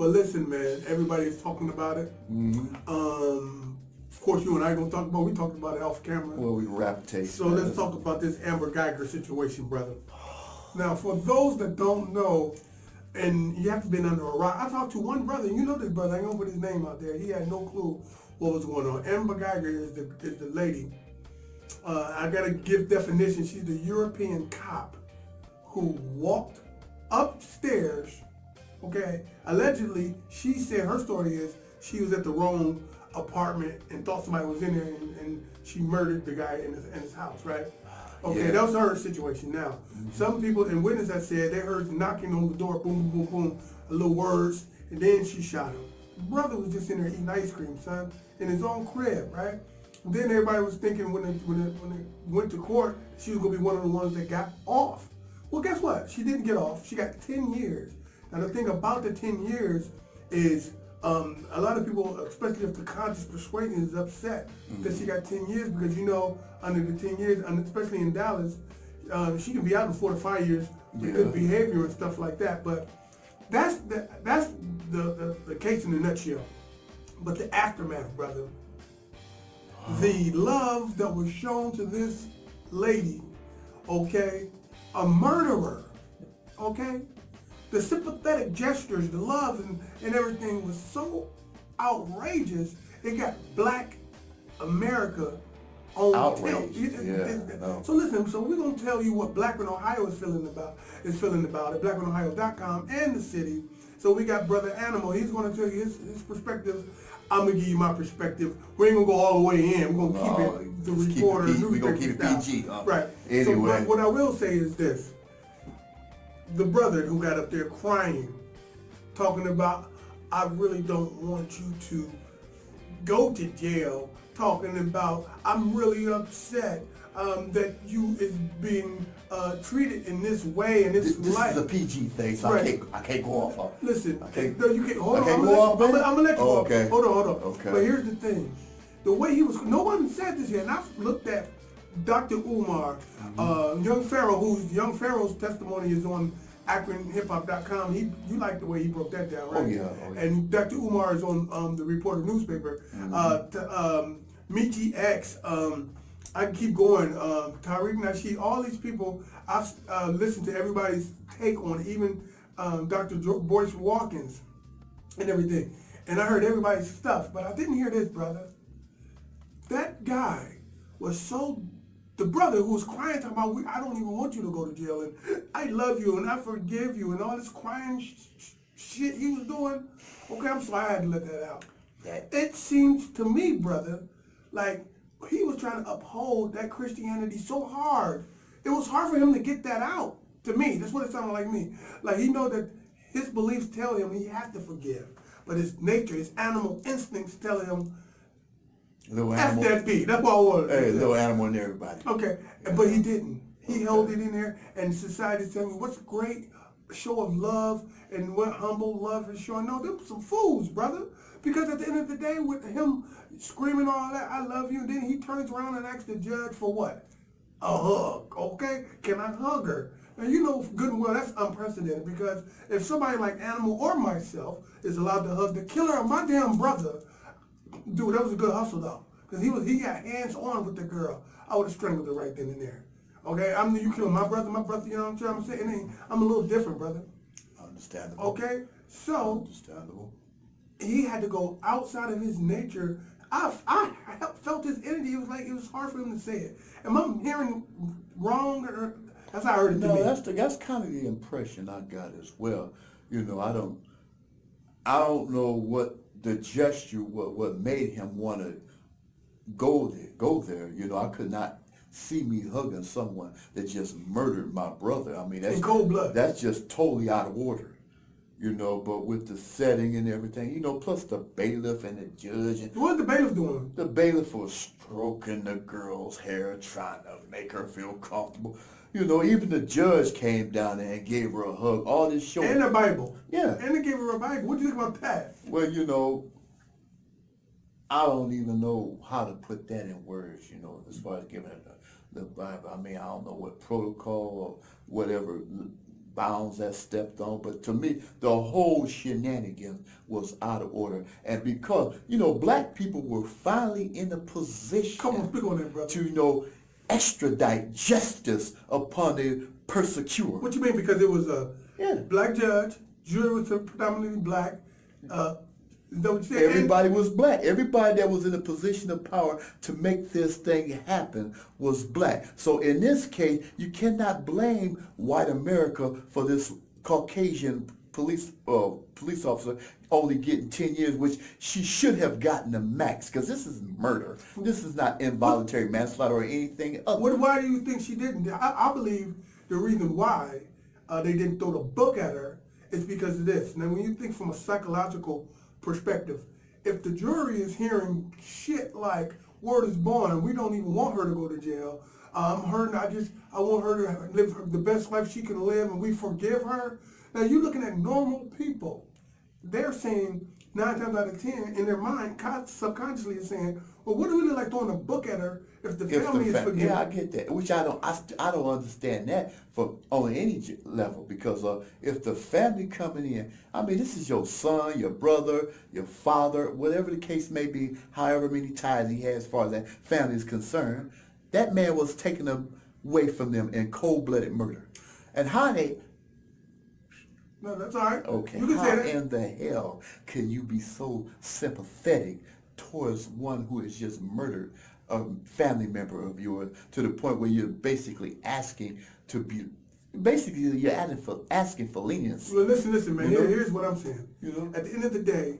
Well, listen, man. Everybody's talking about it. Of course, you and I gonna talk about. We talked about it off camera. Well, we rap tape. So let's talk about this Amber Guyger situation, brother. Now, for those that don't know, and you have to be under a rock. I talked to one brother. You know this brother. I ain't gonna put his name out there. He had no clue what was going on. Amber Guyger is the lady. I gotta give definition. She's the European cop who walked upstairs. Okay, allegedly, she said her story is she was at the wrong apartment and thought somebody was in there, and she murdered the guy in his house, right? Okay, Yeah. that was her situation. Now, some people and witnesses have said they heard knocking on the door, boom, boom, boom, boom, a little words, and then she shot him. The brother was just in there eating ice cream, son, in his own crib, right? And then everybody was thinking when they went to court, she was gonna be one of the ones that got off. Well, guess what? She didn't get off. She got 10 years. Now, the thing about the 10 years is a lot of people, especially if the conscious persuasion is upset that she got 10 years because, you know, under the 10 years, and especially in Dallas, she can be out in 4 to 5 years with good behavior and stuff like that. But that's the case in a nutshell. But the aftermath, brother, the love that was shown to this lady, okay, a murderer, okay, the sympathetic gestures, the love and everything was so outrageous, it got Black America on outrage. So listen, so we're gonna tell you what Black in Ohio is feeling about it, blackinOhio.com and the city. So we got Brother Animal, he's gonna tell you his perspective. I'm gonna give you my perspective. We ain't gonna go all the way in. We're gonna keep it the reporter. We're gonna keep it PG. Right. Anyway. So what I will say is this. The brother who got up there crying, talking about, I really don't want you to go to jail, talking about, I'm really upset that you is being treated in this way and this life. This is a PG thing, so Right. I can't go off. Listen, No, you can't, hold on, can't I'm go off, man? gonna let you go Okay. off. Hold on. Okay. But here's the thing. The way he was, no one said this here, and I've looked at Dr. Umar, Young Pharaoh's testimony is on AkronHipHop.com. You like the way he broke that down, right? Oh yeah. And Dr. Umar is on the Reporter newspaper. Michi X, I can keep going. Tariq Nasheed, all these people, I've listened to everybody's take on it, even Dr. Boyce Watkins and everything. And I heard everybody's stuff, but I didn't hear this, brother. That guy was so, the brother who was crying, talking about, I don't even want you to go to jail, and I love you, and I forgive you, and all this crying shit he was doing. Okay, I'm sorry, I had to let that out. It seems to me, brother, like he was trying to uphold that Christianity so hard. It was hard for him to get that out. To me, that's what it sounded like me. Like he know that his beliefs tell him he has to forgive, but his nature, his animal instincts tell him, F that B. That's what I wanted. Hey, little animal in everybody. Okay, but he didn't. He held it in there, and society's telling me what's a great show of love and what humble love is showing. No, them some fools, brother. Because at the end of the day, with him screaming all that, I love you, and then he turns around and asks the judge for what? A hug, okay? Can I hug her? Now, you know good and well that's unprecedented, because if somebody like Animal or myself is allowed to hug the killer of my damn brother, dude, that was a good hustle though. Because he got hands on with the girl. I would have strangled her right then and there. Okay? You killing my brother, you know what I'm saying? I'm a little different, brother. Understandable. Okay? So, understandable. He had to go outside of his nature. I felt his energy. It was hard for him to say it. Am I hearing wrong? Or that's how I heard it to me. No, that's kind of the impression I got as well. You know, I don't know what the gesture, what made him want to go there. You know, I could not see me hugging someone that just murdered my brother. I mean, that's in cold blood. That's just totally out of order. You know, but with the setting and everything, you know, plus the bailiff and the judge. And what's the bailiff doing? The bailiff was stroking the girl's hair, trying to make her feel comfortable. You know, even the judge came down there and gave her a hug. All this show. And a Bible. Yeah. And they gave her a Bible. What do you think about that? Well, you know, I don't even know how to put that in words, you know, as far as giving it the Bible. I mean, I don't know what protocol or whatever bounds that stepped on. But to me, the whole shenanigans was out of order. And because, black people were finally in a position Come on, speak on that, brother. to, extradite justice upon the persecutor. What you mean? Because it was a Yeah. black judge, jury was predominantly black. Is that what you said? Everybody was black. Everybody that was in a position of power to make this thing happen was black. So in this case, you cannot blame white America for this Caucasian police officer only getting 10 years, which she should have gotten a max, because this is murder. This is not involuntary manslaughter or anything other. Why do you think she didn't? I believe the reason why they didn't throw the book at her is because of this. Now, when you think from a psychological perspective, if the jury is hearing shit like word is born and we don't even want her to go to jail, I want her to live the best life she can live and we forgive her. Now, you're looking at normal people. They're saying 9 times out of 10 in their mind, subconsciously is saying, well, what do we look like throwing a book at her if the family is forgiven? Yeah, I get that. Which I don't understand that on any level, because if the family coming in, this is your son, your brother, your father, whatever the case may be, however many ties he has as far as that family is concerned, that man was taken away from them in cold-blooded murder. And how they... No, that's all right. Okay, you can how say that. in the hell can you be so sympathetic towards one who has just murdered a family member of yours, to the point where you're basically asking to be, you're asking for leniency? Well, listen, man. Here's what I'm saying. At the end of the day,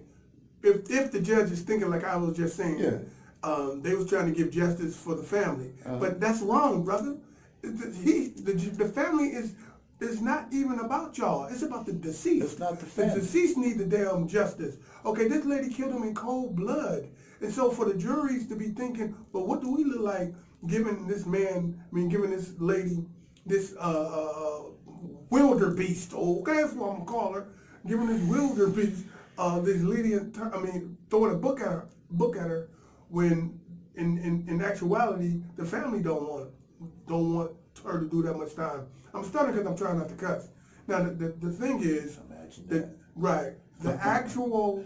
if the judge is thinking like I was just saying, they was trying to give justice for the family, but that's wrong, brother. The family is not even about y'all. It's about the deceased. It's not the family. The deceased need the damn justice. Okay, this lady killed him in cold blood. And so for the juries to be thinking, well, what do we look like giving this lady this wildebeest, okay, that's what I'm gonna call her, giving this wildebeest, this lady, throwing a book at her, when in actuality the family don't want her to do that much time. I'm stuttering because I'm trying not to cuss. Now the thing is, the actual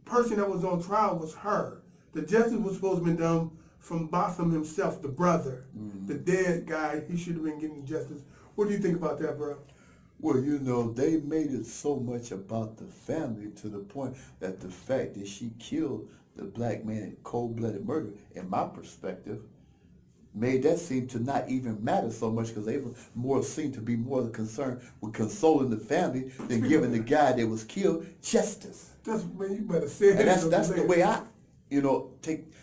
person that was on trial was her. The justice was supposed to be done from Botham himself, the brother, the dead guy. He should have been getting justice. What do you think about that, bro? Well, they made it so much about the family, to the point that the fact that she killed the black man in cold-blooded murder, in my perspective, made that seem to not even matter so much, because they seemed to be more concerned with consoling the family than giving the guy that was killed justice. Man, you better say it. And that's the way I,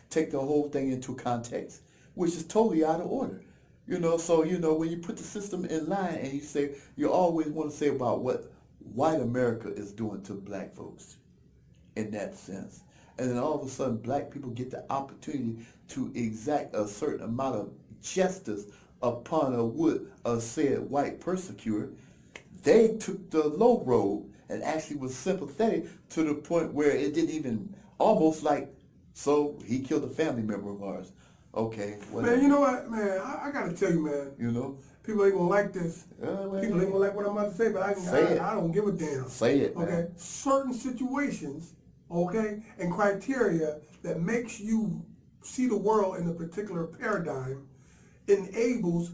take the whole thing into context, which is totally out of order. So when you put the system in line and you always want to say about what white America is doing to black folks in that sense. And then all of a sudden black people get the opportunity to exact a certain amount of justice upon a said white persecutor. They took the low road and actually was sympathetic to the point where it didn't even, almost like, so he killed a family member of ours. Okay, whatever. Man, you know what, man? I gotta tell you, man. People ain't gonna like this. People ain't gonna like what I'm about to say, but I don't give a damn. Say it, man. Okay? Certain situations, okay, and criteria that makes you see the world in a particular paradigm enables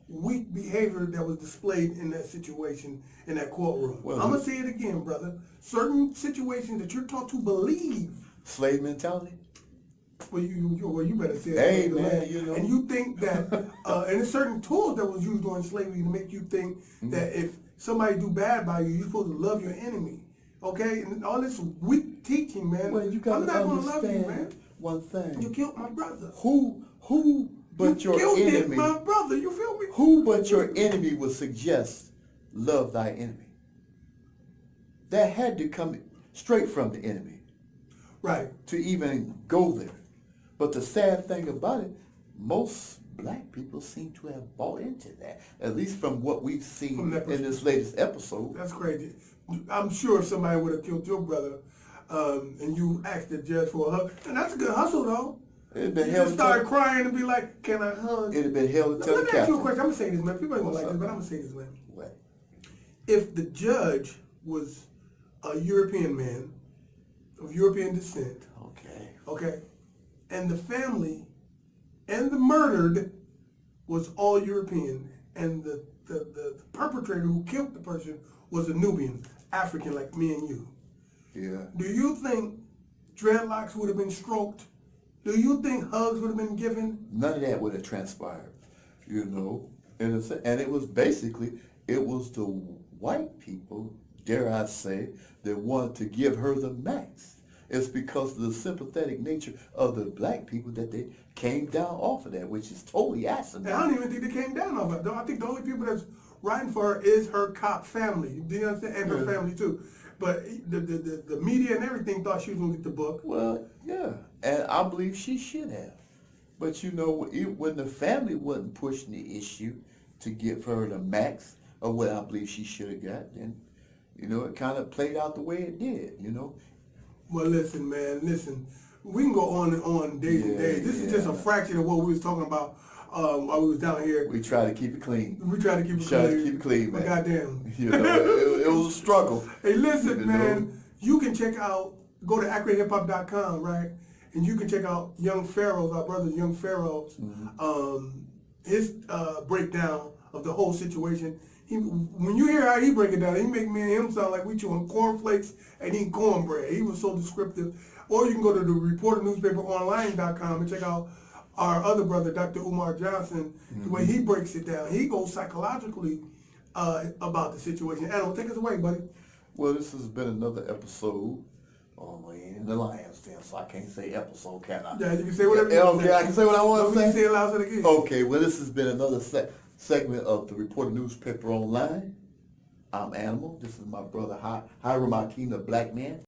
weak behavior that was displayed in that situation, in that courtroom. Well, I'm gonna say it again, brother. Certain situations that you're taught to believe. Slave mentality? Well, you better say it. Hey, man, And you think that, and there's certain tools that was used during slavery to make you think that if somebody do bad by you, you're supposed to love your enemy. Okay? And all this weak teaching, man. Well, you gotta I'm not gonna love you, understand man. one thing. You killed my brother. Who but your enemy? My brother, you feel me? Who but your enemy would suggest love thy enemy? That had to come straight from the enemy. Right. To even go there. But the sad thing about it, most black people seem to have bought into that, at least from what we've seen in this latest episode. That's crazy. I'm sure if somebody would have killed your brother, and you asked the judge for a hug, and that's a good hustle, though. It'd been You held just to start crying and be like, "Can I hug?" It'd been held to Let the me ask you a captain. question. I'm gonna say this, man. People ain't gonna What's like this, up? but I'm gonna say this, man. What? If the judge was a European man of European descent, okay, and the family and the murdered was all European, and the perpetrator who killed the person was a Nubian, African like me and you. Yeah. Do you think dreadlocks would have been stroked? Do you think hugs would have been given? None of that would have transpired, you know. And it was basically, it was the white people, dare I say, that wanted to give her the max. It's because of the sympathetic nature of the black people that they came down off of that, which is totally asinine. And I don't even think they came down off it. I think the only people that's writing for her is her cop family. Do you understand? And her family too. But the media and everything thought she was going to get the book. Well, yeah, and I believe she should have. But you know, when the family wasn't pushing the issue to give her the max of what I believe she should have got, then, you know, it kind of played out the way it did, you know. Well, listen, man, listen. We can go on and on days and days. This is just a fraction of what we was talking about while we was down here. We try to keep it clean. We try to keep it Try clean. to keep it clean, man. But goddamn. You know, it was a struggle. Hey, listen, You man. know? You can check out, go to akronhiphop.com, right? And you can check out Young Pharaoh's, our brother Young Pharaoh's, his breakdown of the whole situation. When you hear how he break it down, he make me and him sound like we chewing cornflakes and eating cornbread. He was so descriptive. Or you can go to the reporternewspaperonline.com and check out our other brother, Dr. Umar Johnson, the way he breaks it down. He goes psychologically about the situation. Adam, take us away, buddy. Well, this has been another episode. Oh, man, in the Lions Den, so I can't say episode, can I? Yeah, you can say whatever you want to Okay, say. I can say what I want to say? You can say it loud so they can. Okay, well, this has been another segment of the Reporter Newspaper Online. I'm Animal. This is my brother, Hiram Akeem, the black man.